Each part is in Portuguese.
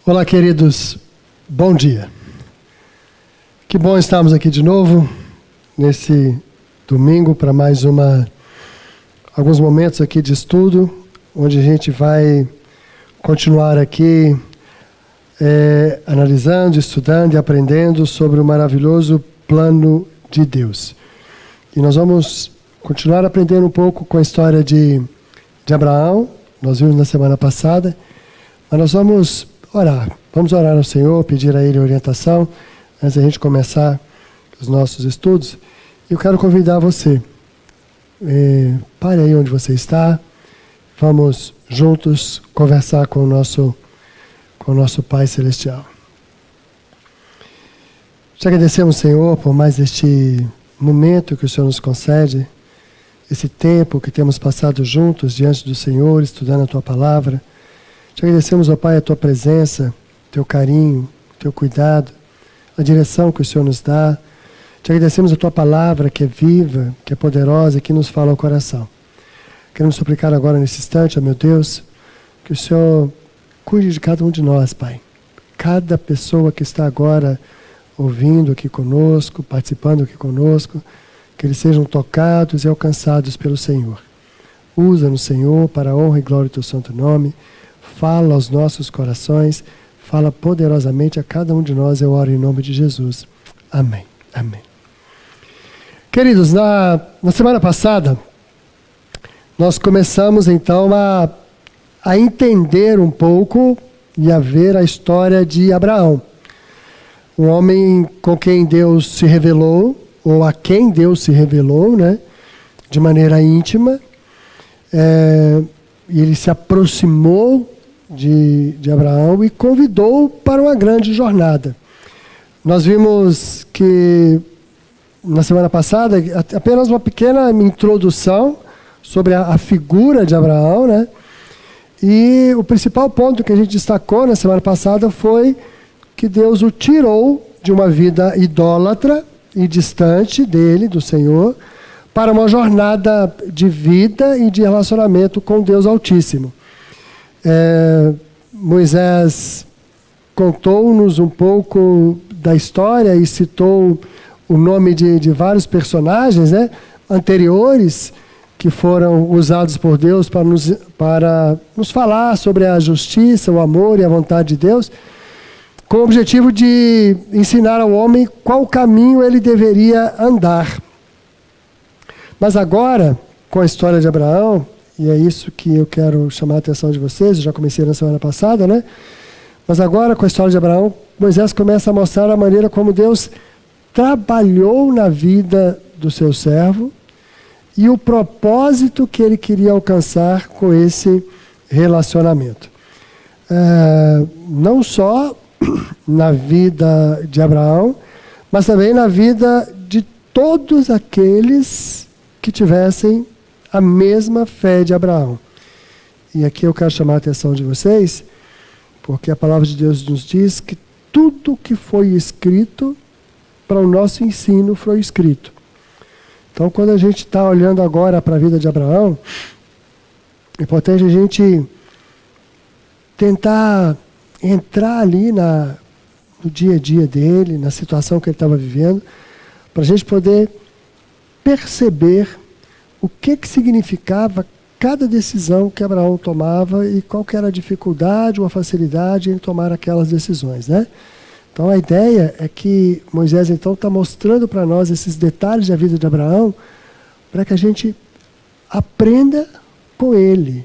Olá, queridos, bom dia. Que bom estarmos aqui de novo, nesse domingo, para mais alguns momentos aqui de estudo, onde a gente vai continuar aqui analisando, estudando e aprendendo sobre o maravilhoso plano de Deus. E nós vamos continuar aprendendo um pouco com a história de Abraão, nós vimos na semana passada, mas nós vamos orar ao Senhor, pedir a Ele orientação, antes da gente começar os nossos estudos. Eu quero convidar você, pare aí onde você está, vamos juntos conversar com o nosso Pai Celestial. Te agradecemos, Senhor, por mais este momento que o Senhor nos concede, esse tempo que temos passado juntos diante do Senhor, estudando a Tua Palavra. Te agradecemos, ó Pai, a Tua presença, Teu carinho, Teu cuidado, a direção que o Senhor nos dá. Te agradecemos a Tua Palavra, que é viva, que é poderosa e que nos fala ao coração. Queremos suplicar agora nesse instante, ó meu Deus, que o Senhor cuide de cada um de nós, Pai. Cada pessoa que está agora ouvindo aqui conosco, participando aqui conosco, que eles sejam tocados e alcançados pelo Senhor. Usa-nos, Senhor, para a honra e glória do Teu santo nome. Fala aos nossos corações, fala poderosamente a cada um de nós, eu oro em nome de Jesus. Amém. Amém. Queridos, na semana passada, nós começamos então a entender um pouco e a ver a história de Abraão. Um homem com quem Deus se revelou, ou a quem Deus se revelou, né, de maneira íntima. E ele se aproximou de Abraão e convidou para uma grande jornada. Nós vimos que na semana passada apenas uma pequena introdução sobre a figura de Abraão, né? E o principal ponto que a gente destacou na semana passada foi que Deus o tirou de uma vida idólatra e distante dele, do Senhor, para uma jornada de vida e de relacionamento com Deus Altíssimo. Moisés contou-nos um pouco da história e citou o nome de vários personagens, né, anteriores que foram usados por Deus para nos falar sobre a justiça, o amor e a vontade de Deus, com o objetivo de ensinar ao homem qual caminho ele deveria andar. Mas agora, com a história de Abraão, e é isso que eu quero chamar a atenção de vocês, eu já comecei na semana passada, né? Mas agora, com a história de Abraão, Moisés começa a mostrar a maneira como Deus trabalhou na vida do seu servo e o propósito que ele queria alcançar com esse relacionamento. Não só na vida de Abraão, mas também na vida de todos aqueles que tivessem a mesma fé de Abraão. E aqui eu quero chamar a atenção de vocês, porque a palavra de Deus nos diz que tudo que foi escrito para o nosso ensino foi escrito. Então, quando a gente está olhando agora para a vida de Abraão, é importante a gente tentar entrar ali no dia a dia dele, na situação que ele estava vivendo, para a gente poder perceber o que significava cada decisão que Abraão tomava e qual que era a dificuldade ou a facilidade em tomar aquelas decisões, né? Então a ideia é que Moisés então está mostrando para nós esses detalhes da vida de Abraão para que a gente aprenda com ele.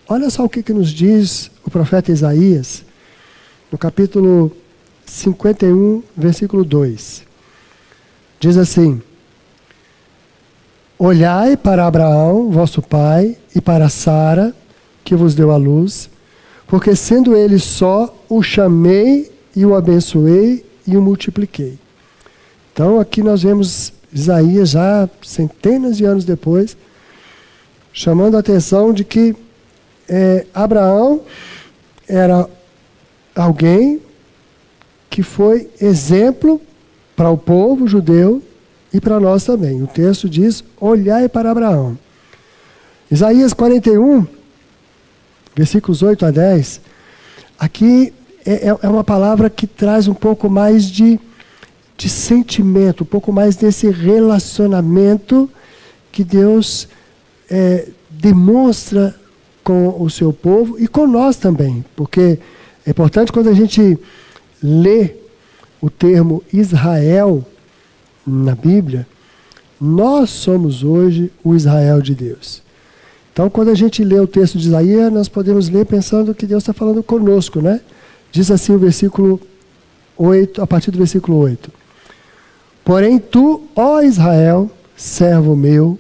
Olha só o que nos diz o profeta Isaías, no capítulo 51, versículo 2. Diz assim: Olhai para Abraão, vosso pai, e para Sara, que vos deu a luz, porque sendo ele só, o chamei e o abençoei e o multipliquei. Então aqui nós vemos Isaías já centenas de anos depois, chamando a atenção de que Abraão era alguém que foi exemplo para o povo judeu e para nós também. O texto diz: olhai para Abraão. Isaías 41, versículos 8 a 10, aqui é uma palavra que traz um pouco mais de sentimento, um pouco mais desse relacionamento que Deus demonstra com o seu povo e com nós também. Porque é importante quando a gente lê o termo Israel na Bíblia, nós somos hoje o Israel de Deus. Então, quando a gente lê o texto de Isaías, nós podemos ler pensando que Deus está falando conosco, né? Diz assim o versículo 8, a partir do versículo 8. Porém tu, ó Israel, servo meu,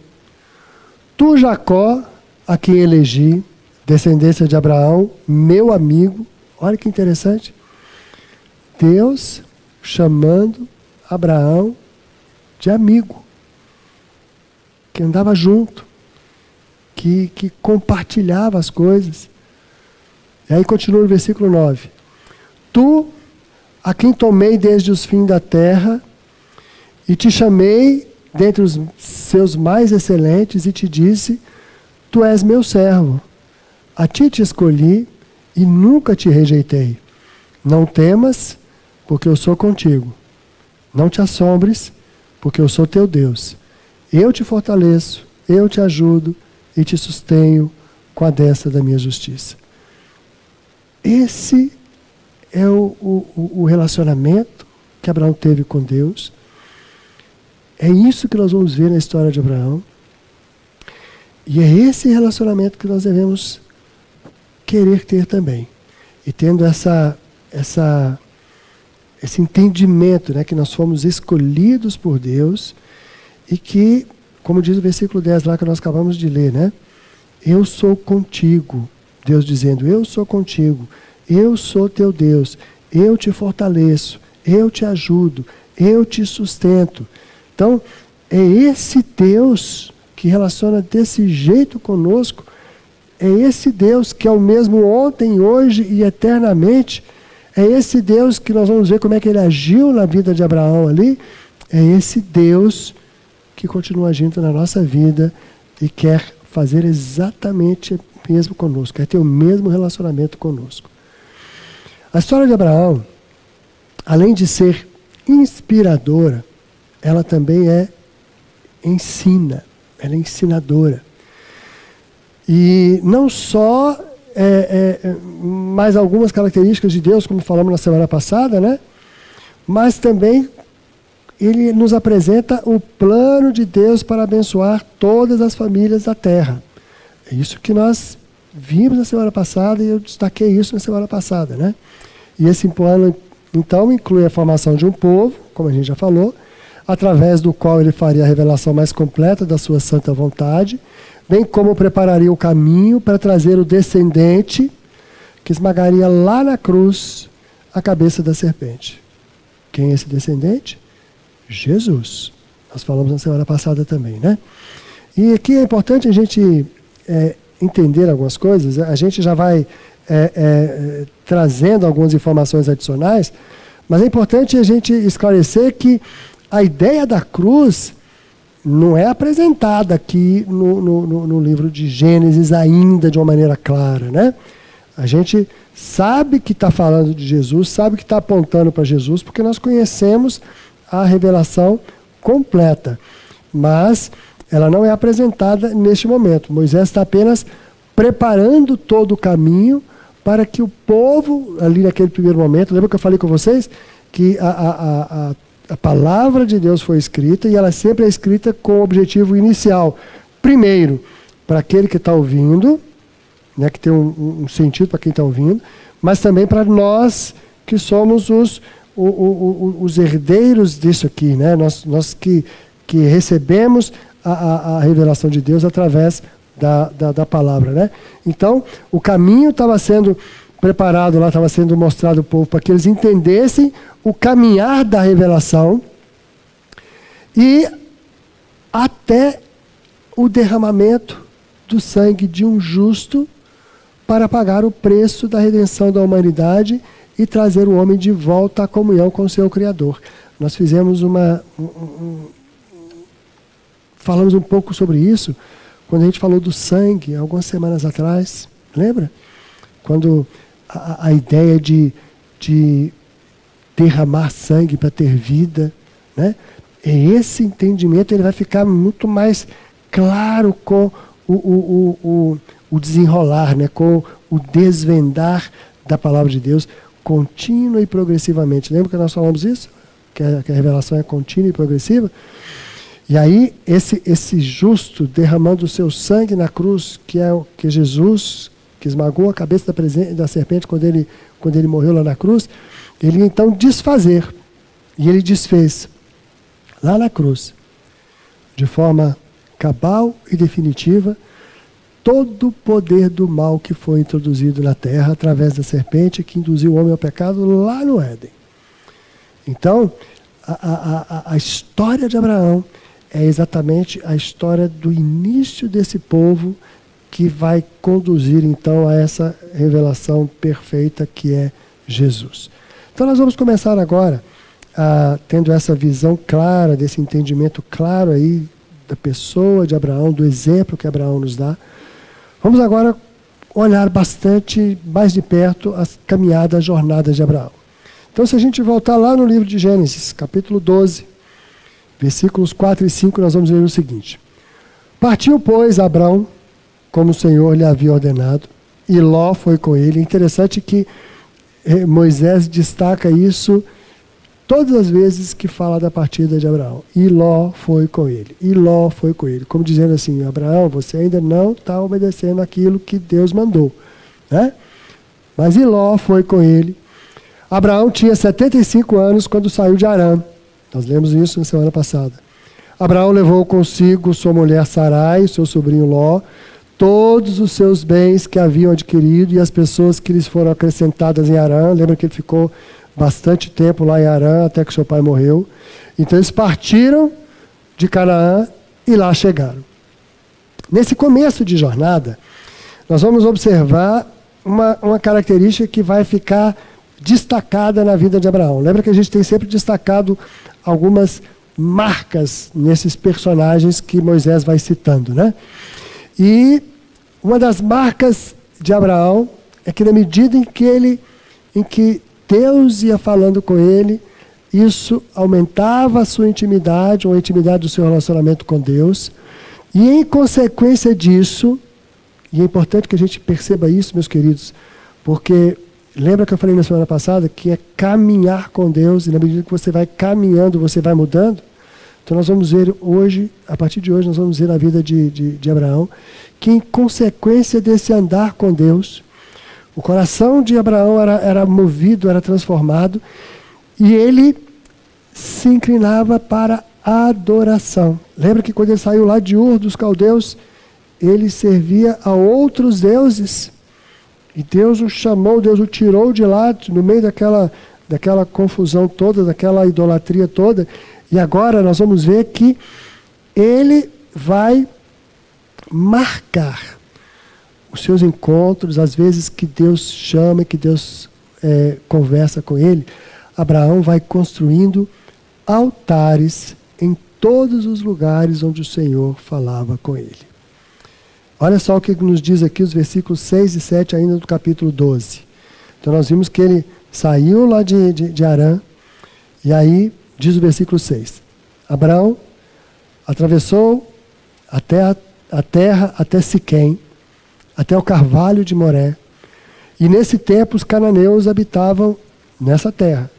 tu Jacó, a quem elegi, descendência de Abraão, meu amigo. Olha que interessante. Deus chamando Abraão de amigo, que andava junto, que compartilhava as coisas. E aí continua no versículo 9. Tu, a quem tomei desde os fins da terra, e te chamei dentre os seus mais excelentes, e te disse, tu és meu servo. A ti te escolhi, e nunca te rejeitei. Não temas, porque eu sou contigo. Não te assombres, porque eu sou teu Deus. Eu te fortaleço, eu te ajudo, e te sustenho com a destra da minha justiça. Esse é o relacionamento que Abraão teve com Deus. É isso que nós vamos ver na história de Abraão. E é esse relacionamento que nós devemos querer ter também. E tendo esse entendimento, né, que nós fomos escolhidos por Deus e que, como diz o versículo 10 lá que nós acabamos de ler, né? Eu sou contigo. Deus dizendo, eu sou contigo. Eu sou teu Deus. Eu te fortaleço. Eu te ajudo. Eu te sustento. Então, é esse Deus que relaciona desse jeito conosco. É esse Deus que é o mesmo ontem, hoje e eternamente. É esse Deus que nós vamos ver como é que ele agiu na vida de Abraão ali. É esse Deus que continua agindo na nossa vida e quer fazer exatamente o mesmo conosco, quer ter o mesmo relacionamento conosco. A história de Abraão, além de ser inspiradora, ela também ensina, ela é ensinadora. E não só mais algumas características de Deus, como falamos na semana passada, né? Mas também ele nos apresenta o plano de Deus para abençoar todas as famílias da terra. É isso que nós vimos na semana passada e eu destaquei isso na semana passada, né? E esse plano, então, inclui a formação de um povo, como a gente já falou, através do qual ele faria a revelação mais completa da sua santa vontade, bem como prepararia o caminho para trazer o descendente que esmagaria lá na cruz a cabeça da serpente. Quem é esse descendente? Jesus. Nós falamos na semana passada também, né? E aqui é importante a gente entender algumas coisas. A gente já vai trazendo algumas informações adicionais, mas é importante a gente esclarecer que a ideia da cruz não é apresentada aqui no livro de Gênesis ainda de uma maneira clara, né? A gente sabe que está falando de Jesus, sabe que está apontando para Jesus, porque nós conhecemos a revelação completa. Mas ela não é apresentada neste momento. Moisés está apenas preparando todo o caminho para que o povo, ali naquele primeiro momento, lembra que eu falei com vocês que a palavra de Deus foi escrita e ela sempre é escrita com o objetivo inicial. Primeiro, para aquele que está ouvindo, né, que tem um sentido para quem está ouvindo, mas também para nós que somos os herdeiros disso aqui, né? Nós que recebemos a revelação de Deus através da palavra, né? Então, o caminho estava sendo preparado lá, estava sendo mostrado ao povo para que eles entendessem o caminhar da revelação e até o derramamento do sangue de um justo para pagar o preço da redenção da humanidade e trazer o homem de volta à comunhão com o seu Criador. Nós fizemos falamos um pouco sobre isso quando a gente falou do sangue, algumas semanas atrás, lembra? Quando a ideia de de derramar sangue para ter vida, né? Esse entendimento ele vai ficar muito mais claro com o desenrolar, né? Com o desvendar da palavra de Deus, contínua e progressivamente. Lembra que nós falamos isso? Que a revelação é contínua e progressiva? E aí, esse justo derramando o seu sangue na cruz, que é o que Jesus, que esmagou a cabeça da serpente quando ele morreu lá na cruz, ele então desfazer. E ele desfez lá na cruz, de forma cabal e definitiva, todo o poder do mal que foi introduzido na terra através da serpente que induziu o homem ao pecado lá no Éden. Então, a história de Abraão é exatamente a história do início desse povo que vai conduzir então a essa revelação perfeita que é Jesus. Então nós vamos começar agora tendo essa visão clara, desse entendimento claro aí da pessoa de Abraão, do exemplo que Abraão nos dá. Vamos agora olhar bastante mais de perto a caminhada, a jornada de Abraão. Então se a gente voltar lá no livro de Gênesis, capítulo 12, versículos 4 e 5, nós vamos ler o seguinte. Partiu, pois, Abrão, como o Senhor lhe havia ordenado, e Ló foi com ele. É interessante que Moisés destaca isso todas as vezes que fala da partida de Abraão. E Ló foi com ele. E Ló foi com ele. Como dizendo assim, Abraão, você ainda não está obedecendo aquilo que Deus mandou, né? Mas e Ló foi com ele. Abraão tinha 75 anos quando saiu de Harã. Nós lemos isso na semana passada. Abraão levou consigo sua mulher Sarai, seu sobrinho Ló, todos os seus bens que haviam adquirido e as pessoas que lhes foram acrescentadas em Harã. Lembra que ele ficou bastante tempo lá em Harã, até que seu pai morreu. Então eles partiram de Canaã e lá chegaram. Nesse começo de jornada, nós vamos observar uma característica que vai ficar destacada na vida de Abraão. Lembra que a gente tem sempre destacado algumas marcas nesses personagens que Moisés vai citando, né? E uma das marcas de Abraão é que na medida em que Deus ia falando com ele, isso aumentava a sua intimidade, ou a intimidade do seu relacionamento com Deus. E em consequência disso, e é importante que a gente perceba isso, meus queridos, porque lembra que eu falei na semana passada que é caminhar com Deus, e na medida que você vai caminhando, você vai mudando? Então nós vamos ver hoje, a partir de hoje, nós vamos ver na vida de Abraão, que em consequência desse andar com Deus, o coração de Abraão era movido, era transformado, e ele se inclinava para a adoração. Lembra que quando ele saiu lá de Ur dos caldeus, ele servia a outros deuses. E Deus o chamou, Deus o tirou de lá, no meio daquela confusão toda, daquela idolatria toda. E agora nós vamos ver que ele vai marcar os seus encontros, as vezes que Deus chama, que Deus conversa com ele. Abraão vai construindo altares em todos os lugares onde o Senhor falava com ele. Olha só o que nos diz aqui os versículos 6 e 7 ainda do capítulo 12. Então nós vimos que ele saiu lá de Harã, e aí diz o versículo 6. Abraão atravessou a terra até Siquém, até o carvalho de Moré. E nesse tempo os cananeus habitavam nessa terra.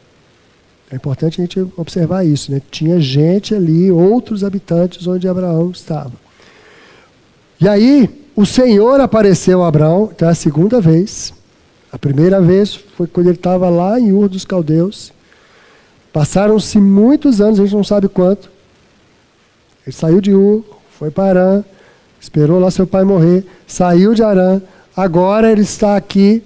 É importante a gente observar isso, né? Tinha gente ali, outros habitantes onde Abraão estava. E aí, o Senhor apareceu a Abraão, então é a segunda vez. A primeira vez foi quando ele estava lá em Ur dos Caldeus. Passaram-se muitos anos, a gente não sabe quanto. Ele saiu de Ur, foi para Harã, esperou lá seu pai morrer, saiu de Harã, agora ele está aqui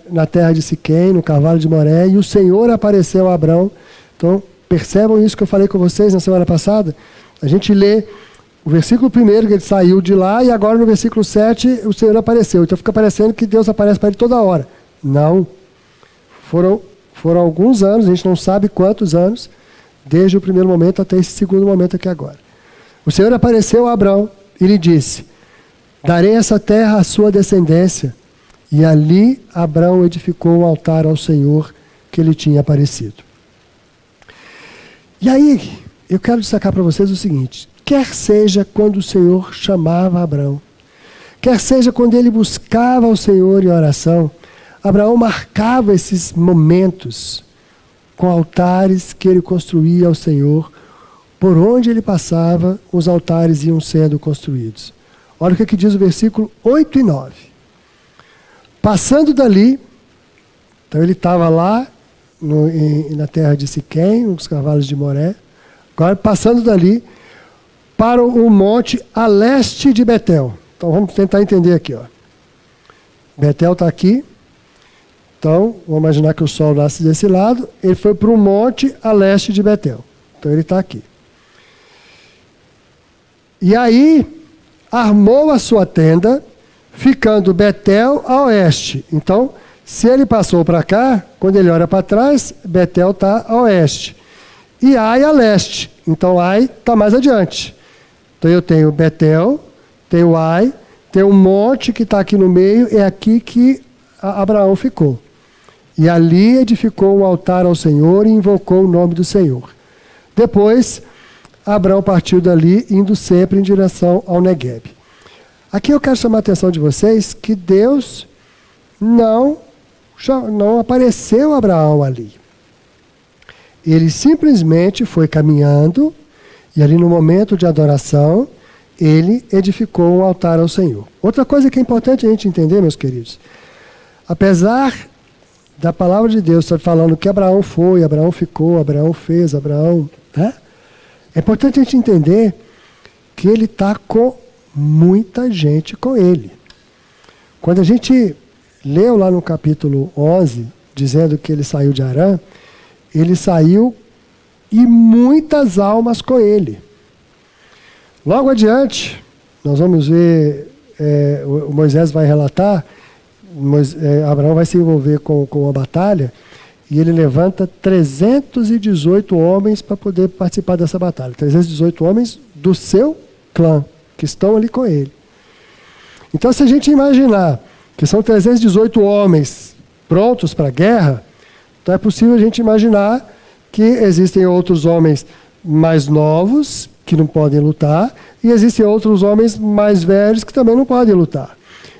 na terra de Siquém, no carvalho de Moré, e o Senhor apareceu a Abraão. Então, percebam isso que eu falei com vocês na semana passada? A gente lê o versículo 1 que ele saiu de lá, e agora no versículo 7 o Senhor apareceu. Então fica parecendo que Deus aparece para ele toda hora. Não. Foram alguns anos, a gente não sabe quantos anos, desde o primeiro momento até esse segundo momento aqui agora. O Senhor apareceu a Abraão e lhe disse: darei essa terra à sua descendência. E ali Abraão edificou um altar ao Senhor que lhe tinha aparecido. E aí, eu quero destacar para vocês o seguinte: quer seja quando o Senhor chamava Abraão, quer seja quando ele buscava o Senhor em oração, Abraão marcava esses momentos com altares que ele construía ao Senhor. Por onde ele passava, os altares iam sendo construídos. Olha o que diz o versículo 8 e 9. Passando dali, então ele estava lá na terra de Siquém, nos cavalos de Moré. Agora, passando dali, para o monte a leste de Betel. Então, vamos tentar entender aqui. Ó. Betel está aqui. Então, vamos imaginar que o sol nasce desse lado. Ele foi para um monte a leste de Betel. Então, ele está aqui. E aí, armou a sua tenda, ficando Betel a oeste. Então, se ele passou para cá, quando ele olha para trás, Betel está a oeste. E Ai a leste. Então, Ai está mais adiante. Então, eu tenho Betel, tenho Ai, tenho um monte que está aqui no meio, é aqui que Abraão ficou. E ali edificou um altar ao Senhor e invocou o nome do Senhor. Depois, Abraão partiu dali, indo sempre em direção ao Negueb. Aqui eu quero chamar a atenção de vocês que Deus não apareceu a Abraão ali. Ele simplesmente foi caminhando e ali no momento de adoração, ele edificou um altar ao Senhor. Outra coisa que é importante a gente entender, meus queridos, apesar da palavra de Deus estar falando que Abraão foi, Abraão ficou, Abraão fez, Abraão... Né? É importante a gente entender que ele está com muita gente com ele. Quando a gente leu lá no capítulo 11, dizendo que ele saiu de Harã, ele saiu e muitas almas com ele. Logo adiante, nós vamos ver, o Moisés vai relatar, Abraão vai se envolver com uma batalha, e ele levanta 318 homens para poder participar dessa batalha. 318 homens do seu clã, que estão ali com ele. Então, se a gente imaginar que são 318 homens prontos para a guerra, então é possível a gente imaginar que existem outros homens mais novos, que não podem lutar, e existem outros homens mais velhos que também não podem lutar.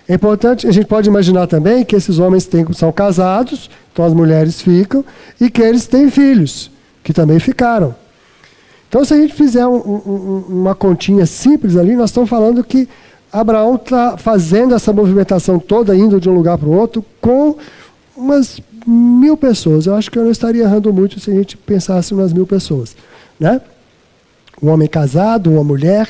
É importante, a gente pode imaginar também que esses homens são casados, então as mulheres ficam, e que eles têm filhos, que também ficaram. Então, se a gente fizer uma continha simples ali, nós estamos falando que Abraão está fazendo essa movimentação toda, indo de um lugar para o outro, com umas 1.000 pessoas. Eu acho que eu não estaria errando muito se a gente pensasse umas 1.000 pessoas. Né? Um homem casado, uma mulher,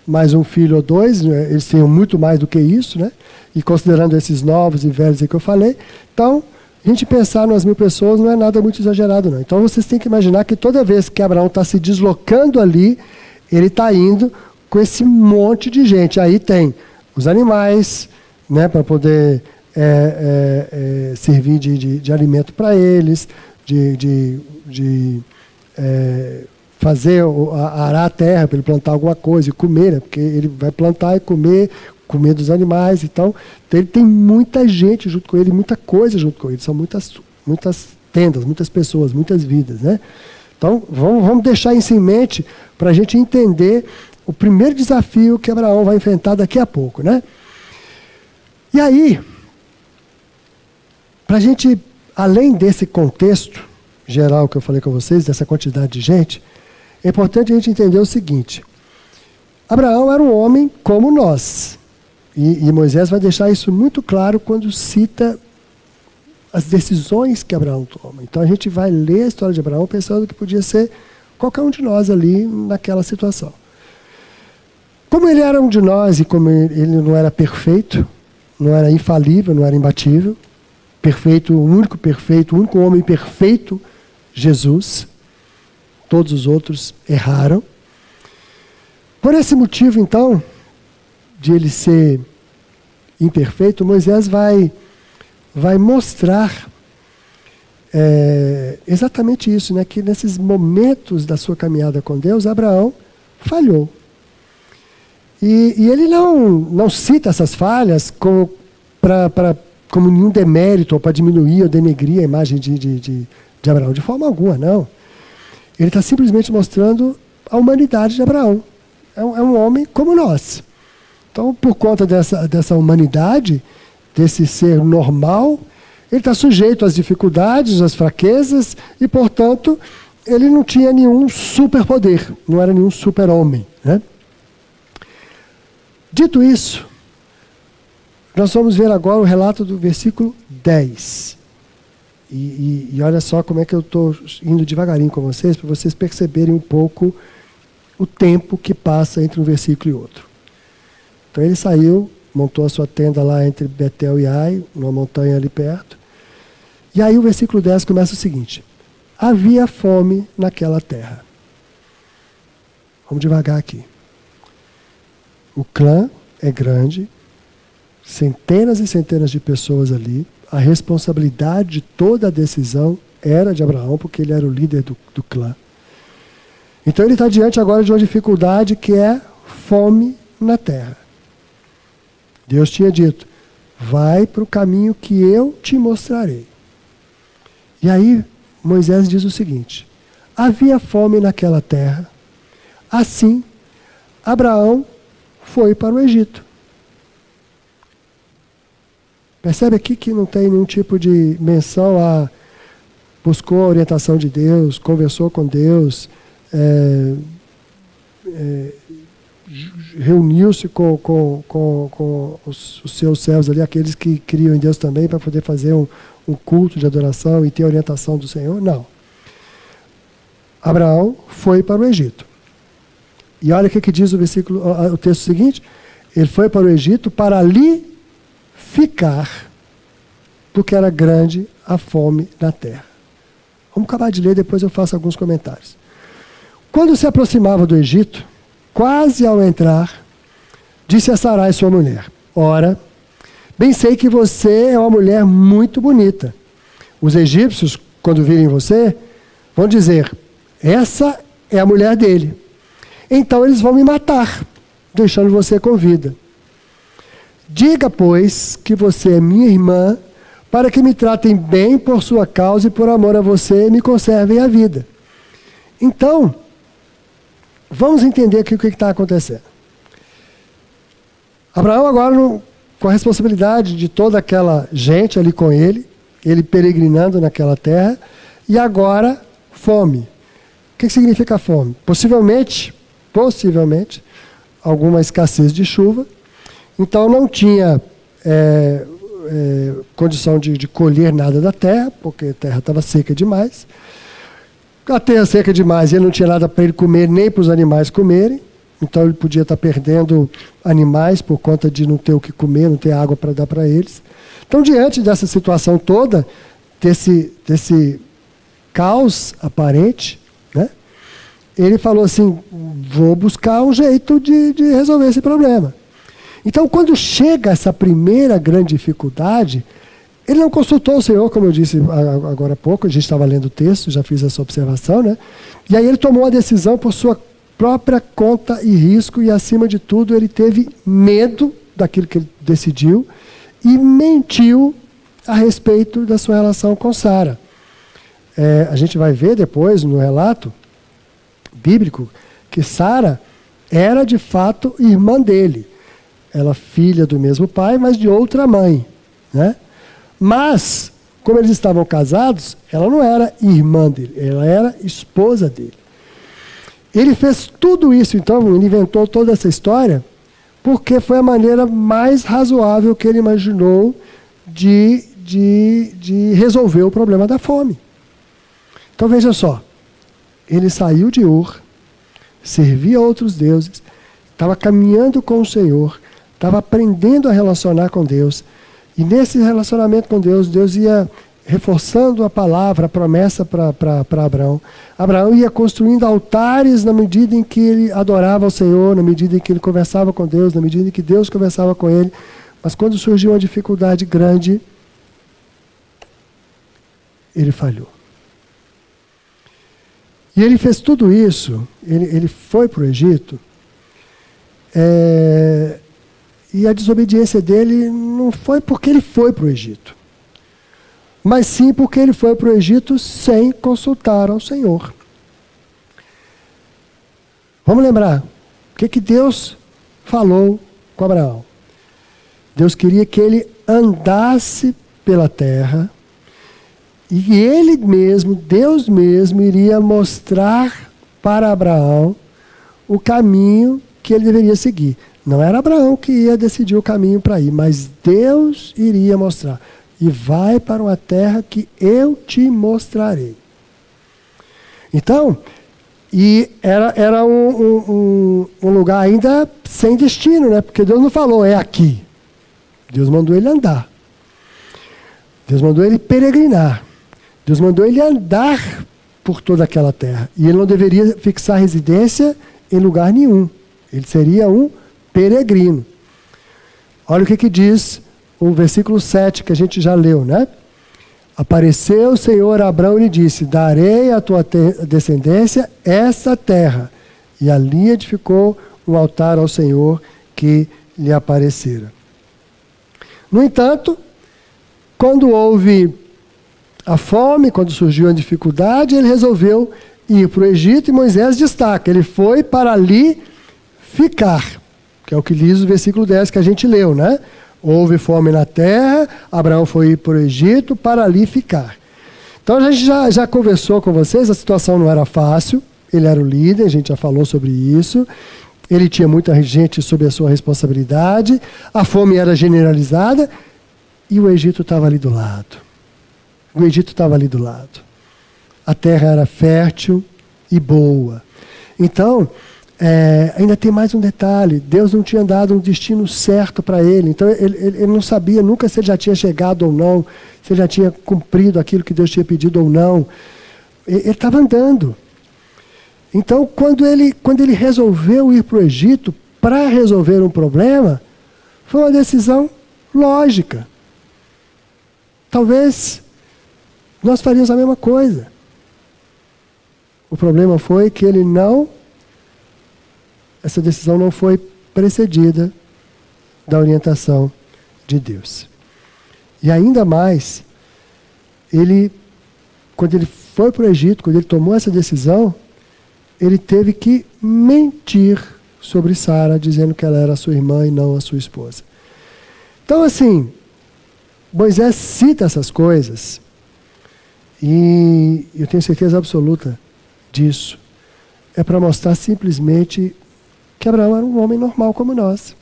mais um filho ou dois, né? Eles tinham muito mais do que isso, né? E considerando esses novos e velhos aí que eu falei, então, a gente pensar nas 1.000 pessoas não é nada muito exagerado, não. Então, vocês têm que imaginar que toda vez que Abraão está se deslocando ali, ele está indo com esse monte de gente. Aí tem os animais, né, para poder servir de alimento para eles, fazer, arar a terra para ele plantar alguma coisa e comer, né, porque ele vai plantar e comer dos animais. Então, ele tem muita gente junto com ele, muita coisa junto com ele. São muitas tendas, muitas pessoas, muitas vidas, né? Então, vamos deixar isso em mente para a gente entender o primeiro desafio que Abraão vai enfrentar daqui a pouco, né? E aí, para a gente, além desse contexto geral que eu falei com vocês, dessa quantidade de gente, é importante a gente entender o seguinte: Abraão era um homem como nós. E Moisés vai deixar isso muito claro quando cita as decisões que Abraão toma. Então a gente vai ler a história de Abraão pensando que podia ser qualquer um de nós ali naquela situação. Como ele era um de nós e como ele não era perfeito, não era infalível, não era imbatível, perfeito, o único homem perfeito, Jesus, todos os outros erraram. Por esse motivo, então, de ele ser imperfeito, Moisés vai mostrar exatamente isso, né? Que nesses momentos da sua caminhada com Deus, Abraão falhou. E ele não cita essas falhas para como nenhum demérito, ou para diminuir ou denegrir a imagem de Abraão. De forma alguma, não. Ele está simplesmente mostrando a humanidade de Abraão. É um homem como nós. Então, por conta dessa humanidade, desse ser normal, ele está sujeito às dificuldades, às fraquezas, e, portanto, ele não tinha nenhum superpoder, não era nenhum super-homem, né? Dito isso, nós vamos ver agora o relato do versículo 10. E olha só como é que eu estou indo devagarinho com vocês, para vocês perceberem um pouco o tempo que passa entre um versículo e outro. Então ele saiu, montou a sua tenda lá entre Betel e Ai, numa montanha ali perto. E aí o versículo 10 começa o seguinte: havia fome naquela terra. Vamos devagar aqui. O clã é grande, centenas e centenas de pessoas ali. A responsabilidade de toda a decisão era de Abraão, porque ele era o líder do clã. Então ele está diante agora de uma dificuldade que é fome na terra. Deus tinha dito: vai para o caminho que eu te mostrarei. E aí Moisés diz o seguinte: havia fome naquela terra, assim Abraão foi para o Egito. Percebe aqui que não tem nenhum tipo de menção a buscou a orientação de Deus, conversou com Deus, reuniu-se com os seus servos ali, aqueles que criam em Deus também, para poder fazer um culto de adoração e ter a orientação do Senhor. Não. Abraão foi para o Egito. E olha o que diz o texto seguinte: ele foi para o Egito para ali ficar, porque era grande a fome na terra. Vamos acabar de ler, depois eu faço alguns comentários. Quando se aproximava do Egito, quase ao entrar, disse a Sarai, sua mulher: ora, bem sei que você é uma mulher muito bonita. Os egípcios, quando virem você, vão dizer: essa é a mulher dele. Então eles vão me matar, deixando você com vida. Diga, pois, que você é minha irmã, para que me tratem bem por sua causa e por amor a você me conservem a vida. Então, vamos entender aqui o que está acontecendo. Abraão agora, com a responsabilidade de toda aquela gente ali com ele peregrinando naquela terra, e agora fome. O que significa fome? Possivelmente, alguma escassez de chuva. Então não tinha condição de colher nada da terra, porque a terra estava seca demais. A terra seca demais, ele não tinha nada para ele comer, nem para os animais comerem. Então ele podia estar perdendo animais por conta de não ter o que comer, não ter água para dar para eles. Então, diante dessa situação toda, desse caos aparente, né, ele falou assim: vou buscar um jeito de resolver esse problema. Então, quando chega essa primeira grande dificuldade, ele não consultou o Senhor, como eu disse agora há pouco, a gente estava lendo o texto, já fiz essa observação, né? E aí ele tomou a decisão por sua própria conta e risco, e acima de tudo ele teve medo daquilo que ele decidiu e mentiu a respeito da sua relação com Sara. A gente vai ver depois no relato bíblico que Sara era de fato irmã dele. Ela filha do mesmo pai, mas de outra mãe, né? Mas, como eles estavam casados, ela não era irmã dele, ela era esposa dele. Ele fez tudo isso, então, ele inventou toda essa história, porque foi a maneira mais razoável que ele imaginou de resolver o problema da fome. Então veja só, ele saiu de Ur, servia a outros deuses, estava caminhando com o Senhor, estava aprendendo a relacionar com Deus, e nesse relacionamento com Deus, Deus ia reforçando a palavra, a promessa para Abraão. Abraão ia construindo altares na medida em que ele adorava o Senhor, na medida em que ele conversava com Deus, na medida em que Deus conversava com ele. Mas quando surgiu uma dificuldade grande, ele falhou. E ele fez tudo isso, ele foi para o Egito, E a desobediência dele não foi porque ele foi para o Egito, mas sim porque ele foi para o Egito sem consultar ao Senhor. Vamos lembrar, o que Deus falou com Abraão? Deus queria que ele andasse pela terra e ele mesmo, Deus mesmo, iria mostrar para Abraão o caminho que ele deveria seguir. Não era Abraão que ia decidir o caminho para ir, mas Deus iria mostrar. E vai para uma terra que eu te mostrarei. Então, e era um lugar ainda sem destino, né? Porque Deus não falou, é aqui. Deus mandou ele andar. Deus mandou ele peregrinar. Deus mandou ele andar por toda aquela terra. E ele não deveria fixar residência em lugar nenhum. Ele seria um peregrino. Olha o que diz o versículo 7 que a gente já leu, né? Apareceu o Senhor a Abrão e lhe disse, darei à tua descendência essa terra. E ali edificou um altar ao Senhor que lhe aparecera. No entanto, quando houve a fome, quando surgiu a dificuldade, ele resolveu ir para o Egito e Moisés destaca, ele foi para ali ficar, que é o que diz o versículo 10 que a gente leu, né? Houve fome na terra, Abraão foi para o Egito para ali ficar. Então a gente já conversou com vocês, a situação não era fácil, ele era o líder, a gente já falou sobre isso, ele tinha muita gente sob a sua responsabilidade, a fome era generalizada e o Egito estava ali do lado. O Egito estava ali do lado. A terra era fértil e boa. Então, ainda tem mais um detalhe. Deus não tinha dado um destino certo para ele. Então, ele não sabia nunca se ele já tinha chegado ou não, se ele já tinha cumprido aquilo que Deus tinha pedido ou não. Ele estava andando. Então, quando ele resolveu ir para o Egito para resolver um problema, foi uma decisão lógica. Talvez nós faríamos a mesma coisa. O problema foi que essa decisão não foi precedida da orientação de Deus. E ainda mais, quando ele foi para o Egito, quando ele tomou essa decisão, ele teve que mentir sobre Sara, dizendo que ela era sua irmã e não a sua esposa. Então, assim, Moisés cita essas coisas, e eu tenho certeza absoluta disso. É para mostrar simplesmente que Abraão era um homem normal como nós,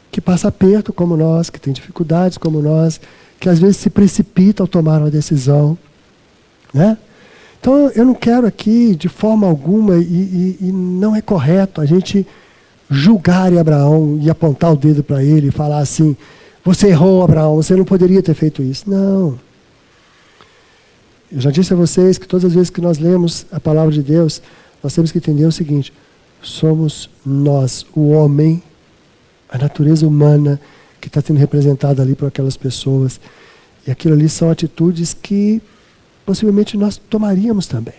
que passa aperto como nós, que tem dificuldades como nós, que às vezes se precipita ao tomar uma decisão, né? Então eu não quero aqui de forma alguma, e não é correto a gente julgar Abraão e apontar o dedo para ele e falar assim, você errou, Abraão, você não poderia ter feito isso. Não. Eu já disse a vocês que todas as vezes que nós lemos a palavra de Deus, nós temos que entender o seguinte, somos nós, o homem, a natureza humana que está sendo representada ali por aquelas pessoas. E aquilo ali são atitudes que possivelmente nós tomaríamos também.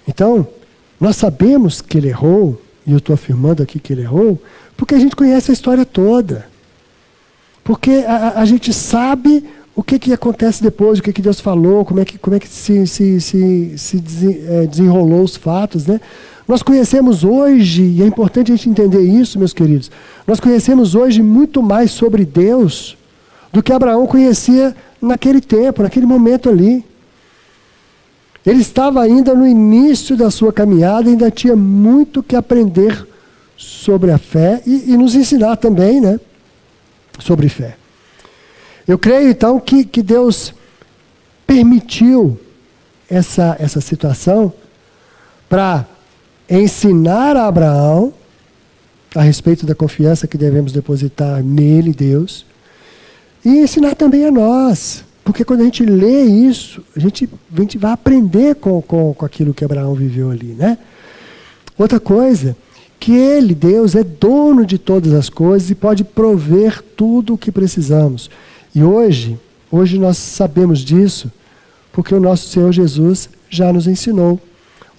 Então, nós sabemos que ele errou, e eu estou afirmando aqui que ele errou, porque a gente conhece a história toda. Porque a gente sabe o que acontece depois, o que Deus falou, como é que se desenrolou os fatos, né? Nós conhecemos hoje, e é importante a gente entender isso, meus queridos, nós conhecemos hoje muito mais sobre Deus do que Abraão conhecia naquele tempo, naquele momento ali. Ele estava ainda no início da sua caminhada, ainda tinha muito que aprender sobre a fé e nos ensinar também, né, sobre fé. Eu creio então que Deus permitiu essa situação para ensinar a Abraão a respeito da confiança que devemos depositar nele, Deus, e ensinar também a nós. Porque quando a gente lê isso, a gente vai aprender com aquilo que Abraão viveu ali, né? Outra coisa, que ele, Deus, é dono de todas as coisas e pode prover tudo o que precisamos. E hoje nós sabemos disso, porque o nosso Senhor Jesus já nos ensinou.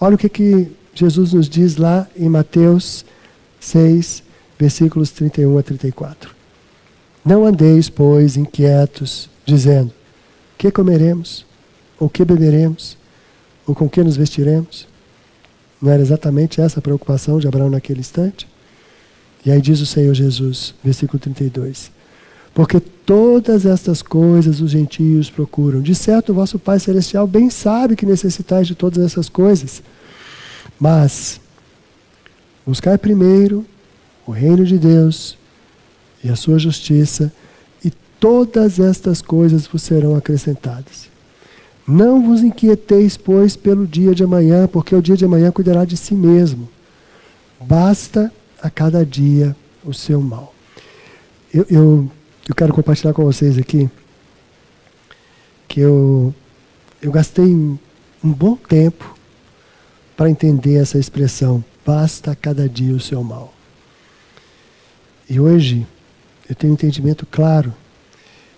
Olha o que Jesus nos diz lá em Mateus 6, versículos 31 a 34. Não andeis, pois, inquietos, dizendo: que comeremos? Ou que beberemos? Ou com que nos vestiremos? Não era exatamente essa a preocupação de Abraão naquele instante? E aí diz o Senhor Jesus, versículo 32. Porque todas estas coisas os gentios procuram. De certo, o vosso Pai Celestial bem sabe que necessitais de todas essas coisas. Mas buscai primeiro o reino de Deus e a sua justiça, e todas estas coisas vos serão acrescentadas. Não vos inquieteis, pois, pelo dia de amanhã, porque o dia de amanhã cuidará de si mesmo. Basta a cada dia o seu mal. Eu quero compartilhar com vocês aqui que eu gastei um bom tempo para entender essa expressão, basta a cada dia o seu mal. E hoje eu tenho um entendimento claro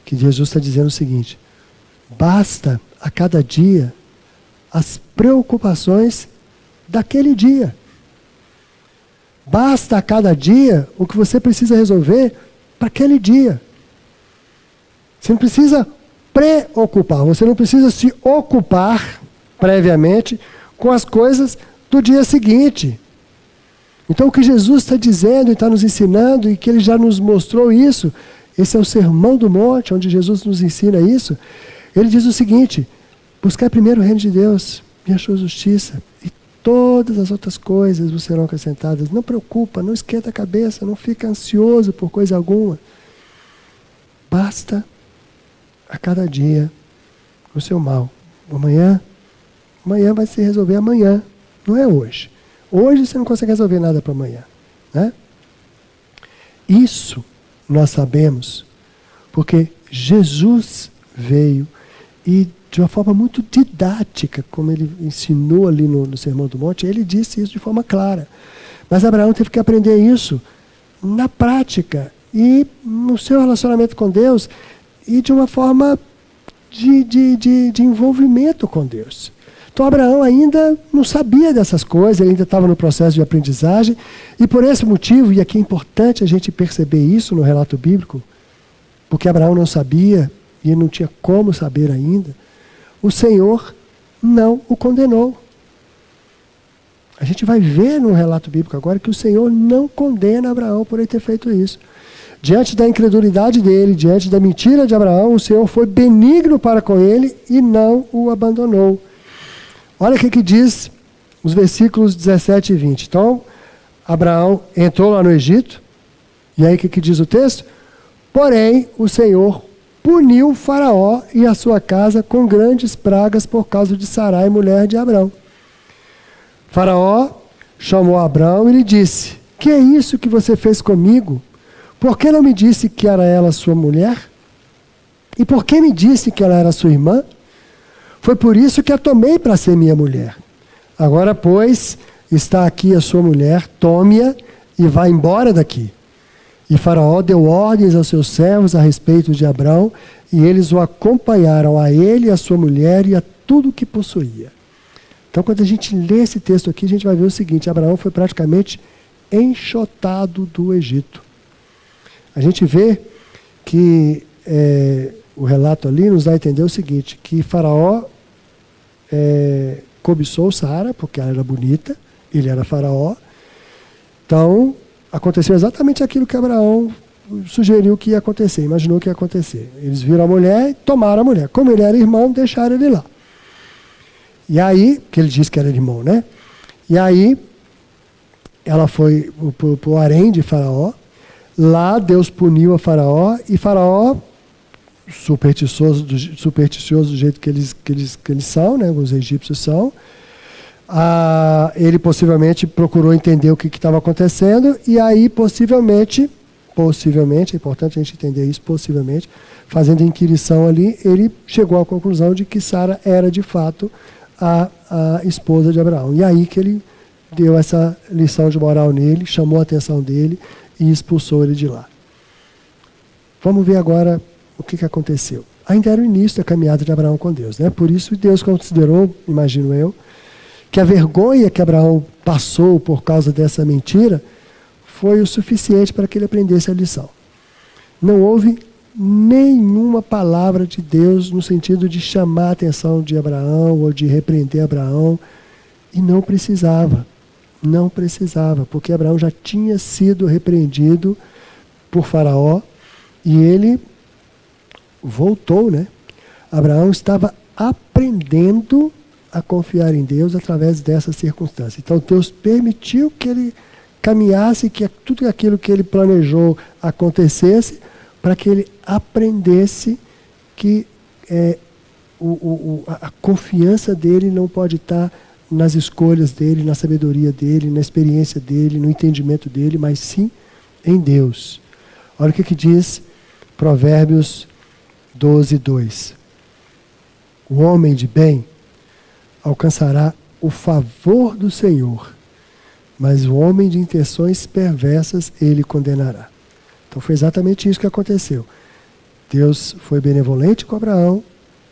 que Jesus está dizendo o seguinte: basta a cada dia as preocupações daquele dia. Basta a cada dia o que você precisa resolver para aquele dia. Você não precisa preocupar, você não precisa se ocupar previamente com as coisas do dia seguinte. Então o que Jesus está dizendo e está nos ensinando, e que Ele já nos mostrou isso, esse é o Sermão do Monte, onde Jesus nos ensina isso. Ele diz o seguinte: buscar primeiro o reino de Deus e a sua justiça, e todas as outras coisas vos serão acrescentadas. Não preocupa, não esquenta a cabeça, não fica ansioso por coisa alguma. Basta a cada dia o seu mal. Amanhã vai se resolver amanhã, não é hoje. Hoje você não consegue resolver nada para amanhã, né? Isso nós sabemos porque Jesus veio e, de uma forma muito didática, como ele ensinou ali no Sermão do Monte, ele disse isso de forma clara. Mas Abraão teve que aprender isso na prática e no seu relacionamento com Deus e de uma forma de envolvimento com Deus. Então Abraão ainda não sabia dessas coisas, ele ainda estava no processo de aprendizagem, e por esse motivo, e aqui é importante a gente perceber isso no relato bíblico, porque Abraão não sabia, e ele não tinha como saber ainda, o Senhor não o condenou. A gente vai ver no relato bíblico agora que o Senhor não condena Abraão por ele ter feito isso. Diante da incredulidade dele, diante da mentira de Abraão, o Senhor foi benigno para com ele e não o abandonou. Olha o que diz os versículos 17 e 20. Então, Abraão entrou lá no Egito, e aí o que diz o texto? Porém, o Senhor puniu Faraó e a sua casa com grandes pragas por causa de Sarai, mulher de Abrão. Faraó chamou Abrão e lhe disse: que é isso que você fez comigo? Por que não me disse que era ela sua mulher? E por que me disse que ela era sua irmã? Foi por isso que a tomei para ser minha mulher. Agora, pois, está aqui a sua mulher, tome-a e vá embora daqui. E Faraó deu ordens aos seus servos a respeito de Abrão, e eles o acompanharam a ele, a sua mulher e a tudo que possuía. Então, quando a gente lê esse texto aqui, a gente vai ver o seguinte: Abraão foi praticamente enxotado do Egito. A gente vê que o relato ali nos dá a entender o seguinte, que Faraó cobiçou Sara, porque ela era bonita, ele era Faraó. Então, aconteceu exatamente aquilo que Abraão sugeriu que ia acontecer, imaginou que ia acontecer. Eles viram a mulher e tomaram a mulher. Como ele era irmão, deixaram ele lá. E aí, que ele disse que era irmão, né? E aí, ela foi para o harém de Faraó. Lá, Deus puniu a Faraó, e Faraó, supersticioso do jeito que eles são, né? Os egípcios são, ele possivelmente procurou entender o que estava acontecendo, e aí possivelmente, é importante a gente entender isso, possivelmente, fazendo inquirição ali, ele chegou à conclusão de que Sara era de fato a esposa de Abraão. E aí que ele deu essa lição de moral nele, chamou a atenção dele e expulsou ele de lá. Vamos ver agora o que aconteceu. Ainda era o início da caminhada de Abraão com Deus, né? Por isso Deus considerou, imagino eu, que a vergonha que Abraão passou por causa dessa mentira foi o suficiente para que ele aprendesse a lição. Não houve nenhuma palavra de Deus no sentido de chamar a atenção de Abraão ou de repreender Abraão. E não precisava, porque Abraão já tinha sido repreendido por Faraó e ele voltou, né? Abraão estava aprendendo a confiar em Deus através dessa circunstância. Então Deus permitiu que ele caminhasse, que tudo aquilo que ele planejou acontecesse, para que ele aprendesse que a confiança dele não pode estar nas escolhas dele, na sabedoria dele, na experiência dele, no entendimento dele, mas sim em Deus. Olha o que diz Provérbios 12:2. O homem de bem alcançará o favor do Senhor, mas o homem de intenções perversas ele condenará. Então foi exatamente isso que aconteceu. Deus foi benevolente com Abraão,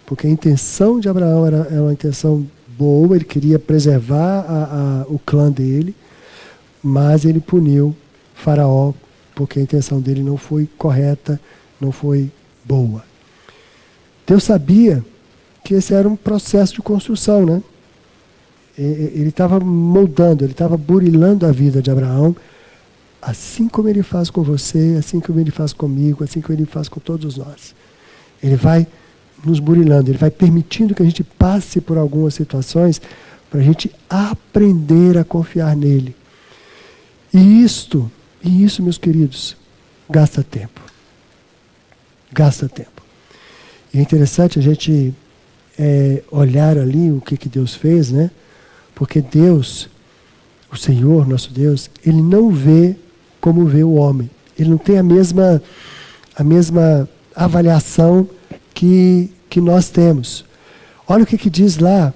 porque a intenção de Abraão era uma intenção boa, ele queria preservar o clã dele, mas ele puniu Faraó, porque a intenção dele não foi correta, não foi boa. Deus sabia que esse era um processo de construção, né? Ele estava moldando, ele estava burilando a vida de Abraão, assim como ele faz com você, assim como ele faz comigo, assim como ele faz com todos nós. Ele vai nos burilando, ele vai permitindo que a gente passe por algumas situações para a gente aprender a confiar nele. E isso, meus queridos, gasta tempo. Gasta tempo. E é interessante a gente olhar ali o que Deus fez, né? Porque Deus, o Senhor, nosso Deus, ele não vê como vê o homem. Ele não tem a mesma avaliação que nós temos. Olha o que diz lá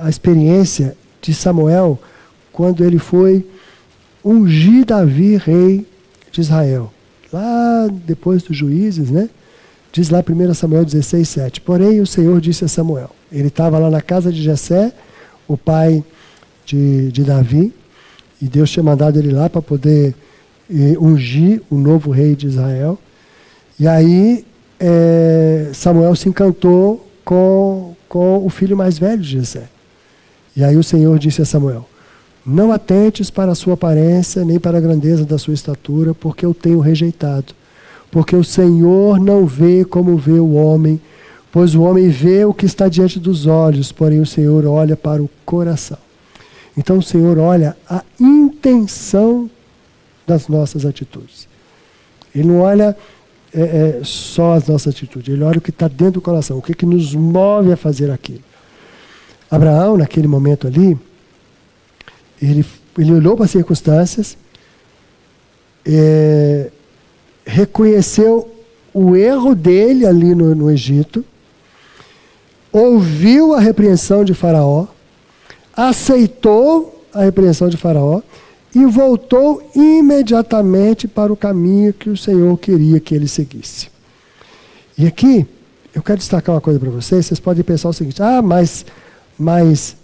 a experiência de Samuel quando ele foi ungir Davi rei de Israel. Lá depois dos Juízes, né? Diz lá 1 Samuel 16:7. Porém o Senhor disse a Samuel. Ele estava lá na casa de Jessé, o pai de Davi, e Deus tinha mandado ele lá para poder ungir o novo rei de Israel. E aí Samuel se encantou com o filho mais velho de Jessé. E aí o Senhor disse a Samuel: não atentes para a sua aparência, nem para a grandeza da sua estatura, porque eu tenho rejeitado. Porque o Senhor não vê como vê o homem, pois o homem vê o que está diante dos olhos, porém o Senhor olha para o coração. Então o Senhor olha a intenção das nossas atitudes. Ele não olha só as nossas atitudes, ele olha o que está dentro do coração, o que nos move a fazer aquilo. Abraão, naquele momento ali, ele olhou para as circunstâncias, reconheceu o erro dele ali no Egito, ouviu a repreensão de Faraó, aceitou a repreensão de Faraó e voltou imediatamente para o caminho que o Senhor queria que ele seguisse. E aqui, eu quero destacar uma coisa para vocês. Vocês podem pensar o seguinte: mas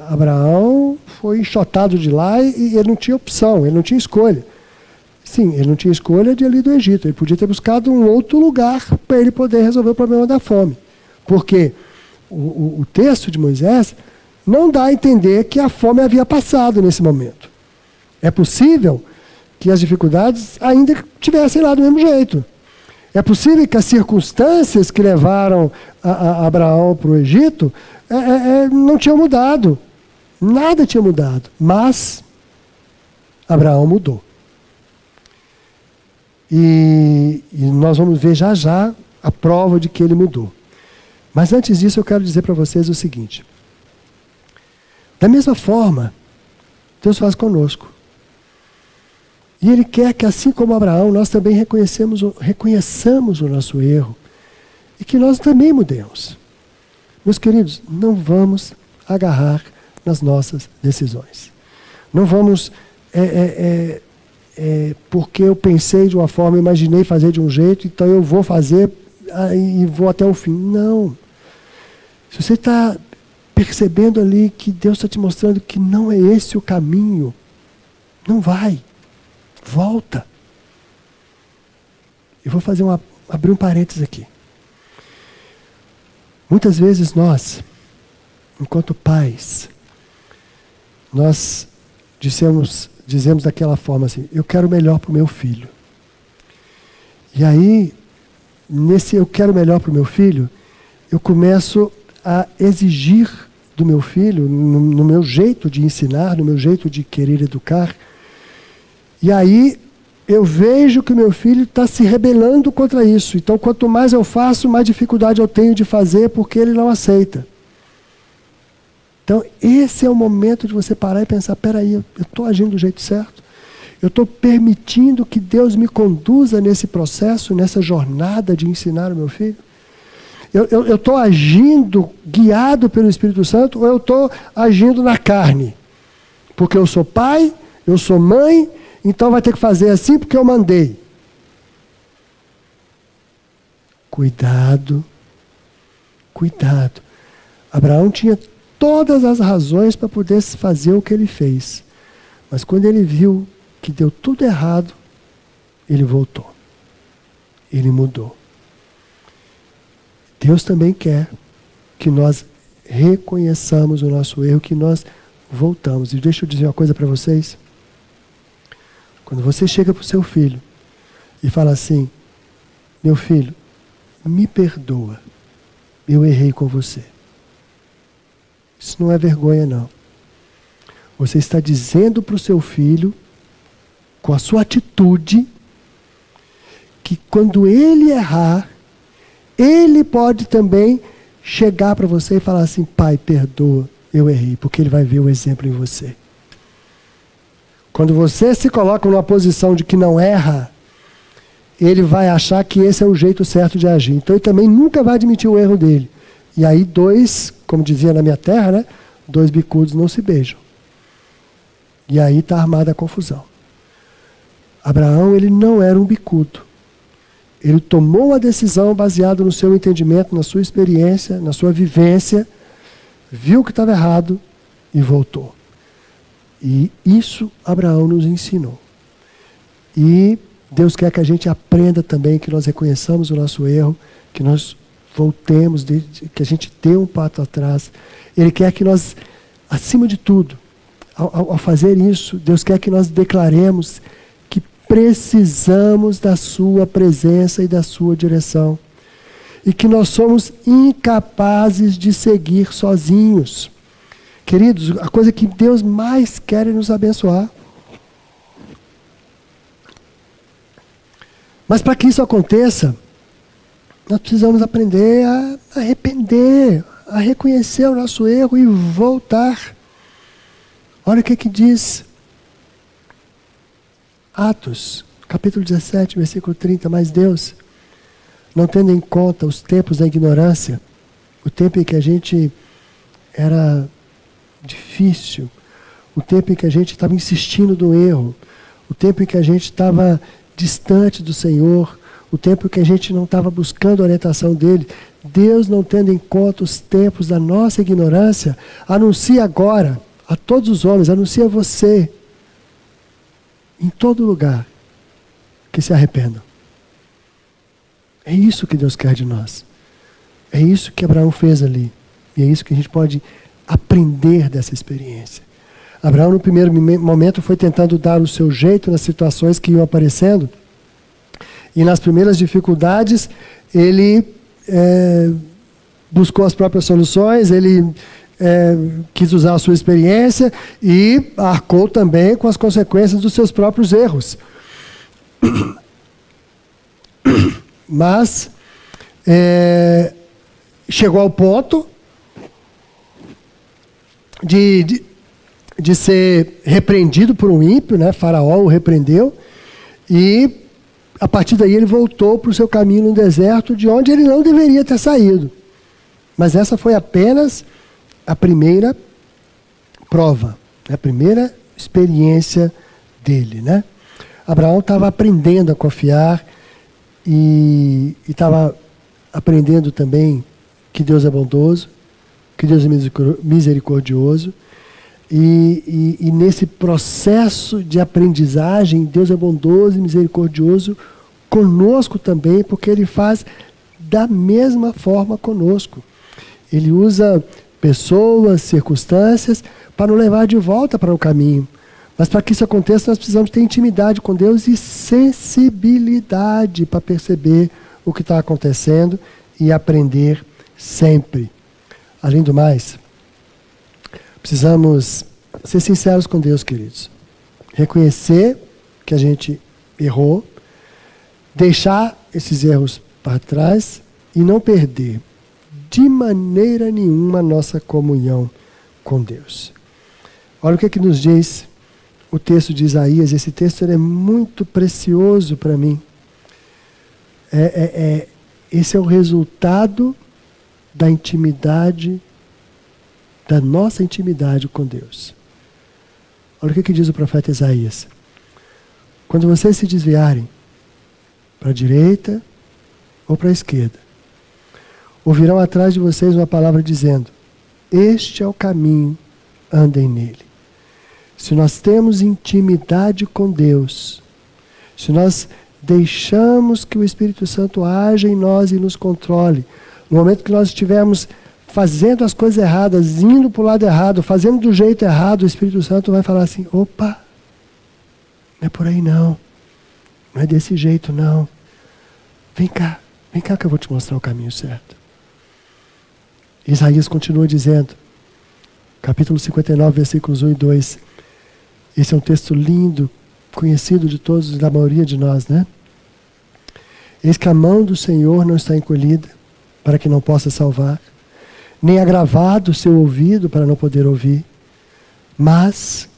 Abraão foi enxotado de lá e ele não tinha opção, ele não tinha escolha. Sim, ele não tinha escolha de ir ali do Egito. Ele podia ter buscado um outro lugar para ele poder resolver o problema da fome. Porque o texto de Moisés não dá a entender que a fome havia passado nesse momento. É possível que as dificuldades ainda estivessem lá do mesmo jeito. É possível que as circunstâncias que levaram a Abraão para o Egito não tinham mudado. Nada tinha mudado. Mas Abraão mudou. E nós vamos ver já já a prova de que ele mudou. Mas antes disso eu quero dizer para vocês o seguinte: da mesma forma, Deus faz conosco. E Ele quer que, assim como Abraão, nós também reconheçamos o nosso erro e que nós também mudemos. Meus queridos, não vamos agarrar nas nossas decisões. Não vamos, porque eu pensei de uma forma, imaginei fazer de um jeito, então eu vou fazer e vou até o fim. Não. Se você está percebendo ali que Deus está te mostrando que não é esse o caminho, Não vai. Volta. Eu vou abrir um parênteses aqui. Muitas vezes nós, enquanto pais, nós dizemos daquela forma assim, eu quero o melhor para o meu filho. E aí, nesse eu quero o melhor para o meu filho, eu começo a exigir do meu filho, no meu jeito de ensinar, no meu jeito de querer educar. E aí, eu vejo que o meu filho está se rebelando contra isso. Então, quanto mais eu faço, mais dificuldade eu tenho de fazer, porque ele não aceita. Então, esse é o momento de você parar e pensar, peraí, eu estou agindo do jeito certo? Eu estou permitindo que Deus me conduza nesse processo, nessa jornada de ensinar o meu filho? Eu estou agindo guiado pelo Espírito Santo ou eu estou agindo na carne? Porque eu sou pai, eu sou mãe, então vai ter que fazer assim porque eu mandei. Cuidado, cuidado. Abraão tinha todas as razões para poder fazer o que ele fez. Mas quando ele viu que deu tudo errado, ele voltou. Ele mudou. Deus também quer que nós reconheçamos o nosso erro, que nós voltamos. E deixa eu dizer uma coisa para vocês. Quando você chega para o seu filho e fala assim, meu filho, me perdoa, eu errei com você. Isso não é vergonha, não. Você está dizendo para o seu filho, com a sua atitude, que quando ele errar, ele pode também chegar para você e falar assim, pai, perdoa, eu errei, porque ele vai ver o exemplo em você. Quando você se coloca numa posição de que não erra, ele vai achar que esse é o jeito certo de agir. Então ele também nunca vai admitir o erro dele. E aí como dizia na minha terra, né? 2 bicudos não se beijam. E aí está armada a confusão. Abraão, ele não era um bicudo. Ele tomou uma decisão baseada no seu entendimento, na sua experiência, na sua vivência, viu que estava errado e voltou. E isso Abraão nos ensinou. E Deus quer que a gente aprenda também, que nós reconheçamos o nosso erro, que nós voltemos, que a gente dê um passo atrás. Ele quer que nós, acima de tudo, ao fazer isso, Deus quer que nós declaremos que precisamos da sua presença e da sua direção. E que nós somos incapazes de seguir sozinhos. Queridos, a coisa que Deus mais quer é nos abençoar. Mas para que isso aconteça, nós precisamos aprender a arrepender, a reconhecer o nosso erro e voltar. Olha o que diz Atos, capítulo 17, versículo 30. Mas Deus, não tendo em conta os tempos da ignorância, o tempo em que a gente era difícil, o tempo em que a gente estava insistindo no erro, o tempo em que a gente estava distante do Senhor, o tempo em que a gente não estava buscando a orientação dele, Deus, não tendo em conta os tempos da nossa ignorância, anuncia agora a todos os homens, anuncia a você, em todo lugar, que se arrependam. É isso que Deus quer de nós. É isso que Abraão fez ali. E é isso que a gente pode aprender dessa experiência. Abraão, no primeiro momento, foi tentando dar o seu jeito nas situações que iam aparecendo. E nas primeiras dificuldades, ele buscou as próprias soluções, ele quis usar a sua experiência e arcou também com as consequências dos seus próprios erros. Mas chegou ao ponto de ser repreendido por um ímpio, né? Faraó o repreendeu, e a partir daí ele voltou para o seu caminho no deserto, de onde ele não deveria ter saído. Mas essa foi apenas a primeira prova, a primeira experiência dele, né? Abraão estava aprendendo a confiar e estava aprendendo também que Deus é bondoso, que Deus é misericordioso. E nesse processo de aprendizagem, Deus é bondoso e misericordioso conosco também, porque Ele faz da mesma forma conosco. Ele usa pessoas, circunstâncias, para nos levar de volta para o caminho. Mas para que isso aconteça, nós precisamos ter intimidade com Deus e sensibilidade para perceber o que está acontecendo e aprender sempre. Além do mais, precisamos ser sinceros com Deus, queridos. Reconhecer que a gente errou, deixar esses erros para trás e não perder de maneira nenhuma a nossa comunhão com Deus. Olha o que nos diz o texto de Isaías. Esse texto é muito precioso para mim. Esse é o resultado da intimidade, da nossa intimidade com Deus. Olha o que diz o profeta Isaías. Quando vocês se desviarem para a direita ou para a esquerda, ouvirão atrás de vocês uma palavra dizendo: este é o caminho, andem nele. Se nós temos intimidade com Deus, se nós deixamos que o Espírito Santo haja em nós e nos controle, no momento que nós estivermos fazendo as coisas erradas, indo para o lado errado, fazendo do jeito errado, o Espírito Santo vai falar assim: opa, não é por aí não, não é desse jeito não, vem cá que eu vou te mostrar o caminho certo. Isaías continua dizendo, capítulo 59, versículos 1 e 2, esse é um texto lindo, conhecido de todos, da maioria de nós, né? Eis que a mão do Senhor não está encolhida, para que não possa salvar, nem agravado o seu ouvido para não poder ouvir, mas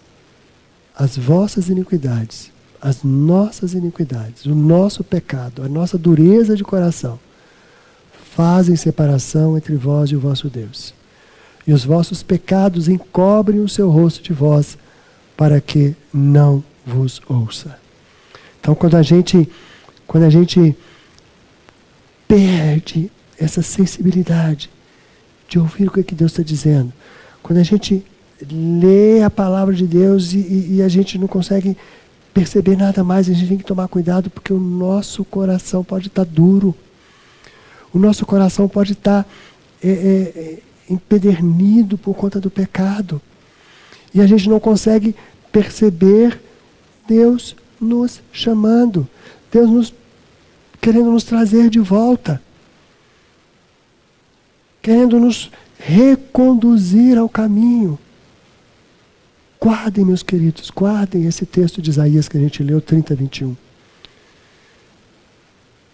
as vossas iniquidades, as nossas iniquidades, o nosso pecado, a nossa dureza de coração, fazem separação entre vós e o vosso Deus. E os vossos pecados encobrem o seu rosto de vós, para que não vos ouça. Então, quando a gente perde essa sensibilidade de ouvir o que Deus está dizendo, quando a gente lê a palavra de Deus e a gente não consegue perceber nada mais, a gente tem que tomar cuidado, porque o nosso coração pode estar duro, o nosso coração pode estar empedernido por conta do pecado, e a gente não consegue perceber Deus nos chamando, Deus querendo nos trazer de volta, querendo nos reconduzir ao caminho. Guardem, meus queridos, guardem esse texto de Isaías que a gente leu, 30, 21.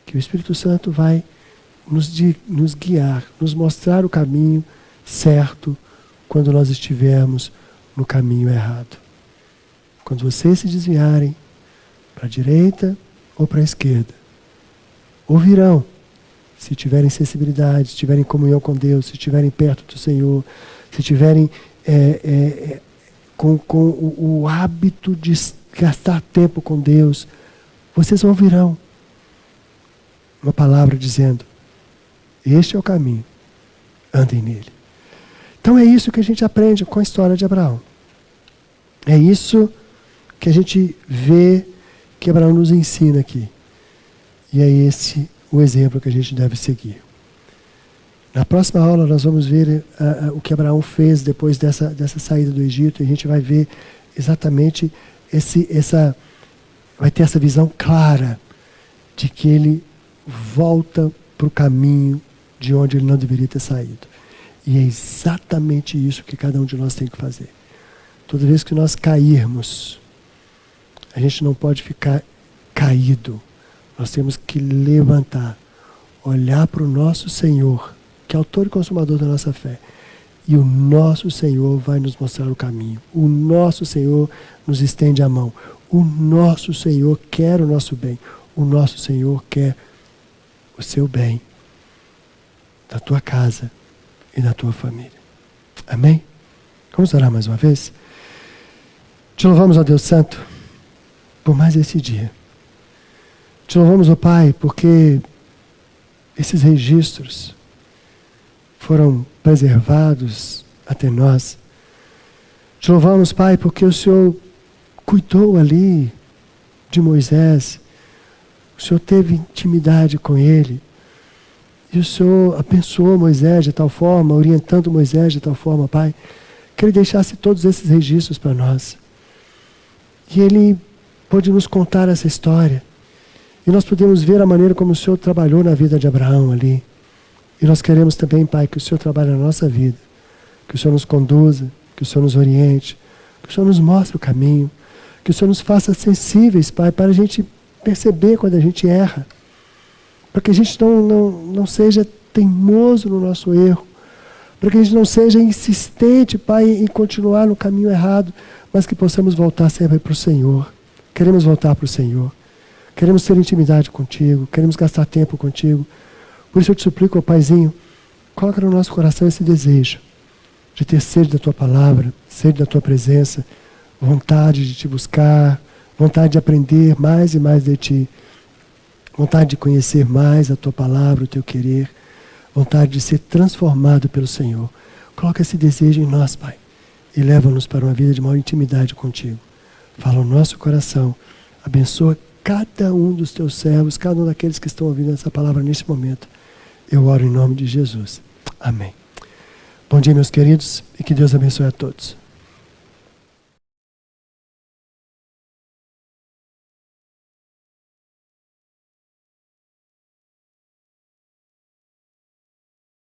Que o Espírito Santo vai nos guiar, nos mostrar o caminho certo quando nós estivermos no caminho errado. Quando vocês se desviarem para a direita ou para a esquerda, ouvirão, se tiverem sensibilidade, se tiverem comunhão com Deus, se estiverem perto do Senhor, se tiverem com o hábito de gastar tempo com Deus, vocês ouvirão uma palavra dizendo: este é o caminho, andem nele. Então é isso que a gente aprende com a história de Abraão. É isso que a gente vê que Abraão nos ensina aqui. E é esse o exemplo que a gente deve seguir. Na próxima aula nós vamos ver o que Abraão fez depois dessa saída do Egito, e a gente vai ver exatamente vai ter essa visão clara de que ele volta para o caminho de onde ele não deveria ter saído. E é exatamente isso que cada um de nós tem que fazer. Toda vez que nós cairmos, a gente não pode ficar caído. Nós temos que levantar, olhar para o nosso Senhor, que é autor e consumador da nossa fé. E o nosso Senhor vai nos mostrar o caminho. O nosso Senhor nos estende a mão. O nosso Senhor quer o nosso bem. O nosso Senhor quer o seu bem, da tua casa e da tua família. Amém? Vamos orar mais uma vez? Te louvamos, ó Deus Santo, por mais esse dia. Te louvamos, ó Pai, porque esses registros foram preservados até nós, Te louvamos, Pai, porque o Senhor cuidou ali de Moisés. O Senhor teve intimidade com ele. E o Senhor abençoou Moisés de tal forma, orientando Moisés de tal forma, Pai, que ele deixasse todos esses registros para nós. E ele pôde nos contar essa história. E nós podemos ver a maneira como o Senhor trabalhou na vida de Abraão ali. E nós queremos também, Pai, que o Senhor trabalhe na nossa vida. Que o Senhor nos conduza, que o Senhor nos oriente, que o Senhor nos mostre o caminho, que o Senhor nos faça sensíveis, Pai, para a gente perceber quando a gente erra. Para que a gente não seja teimoso no nosso erro. Para que a gente não seja insistente, Pai, em continuar no caminho errado, mas que possamos voltar sempre para o Senhor. Queremos voltar para o Senhor. Queremos ter intimidade contigo, queremos gastar tempo contigo. Por isso eu te suplico, ó Paizinho, coloca no nosso coração esse desejo de ter sede da tua palavra, sede da tua presença, vontade de te buscar, vontade de aprender mais e mais de ti, vontade de conhecer mais a tua palavra, o teu querer, vontade de ser transformado pelo Senhor. Coloca esse desejo em nós, Pai, e leva-nos para uma vida de maior intimidade contigo. Fala o nosso coração, abençoa cada um dos teus servos, cada um daqueles que estão ouvindo essa palavra neste momento. Eu oro em nome de Jesus. Amém. Bom dia, meus queridos, e que Deus abençoe a todos.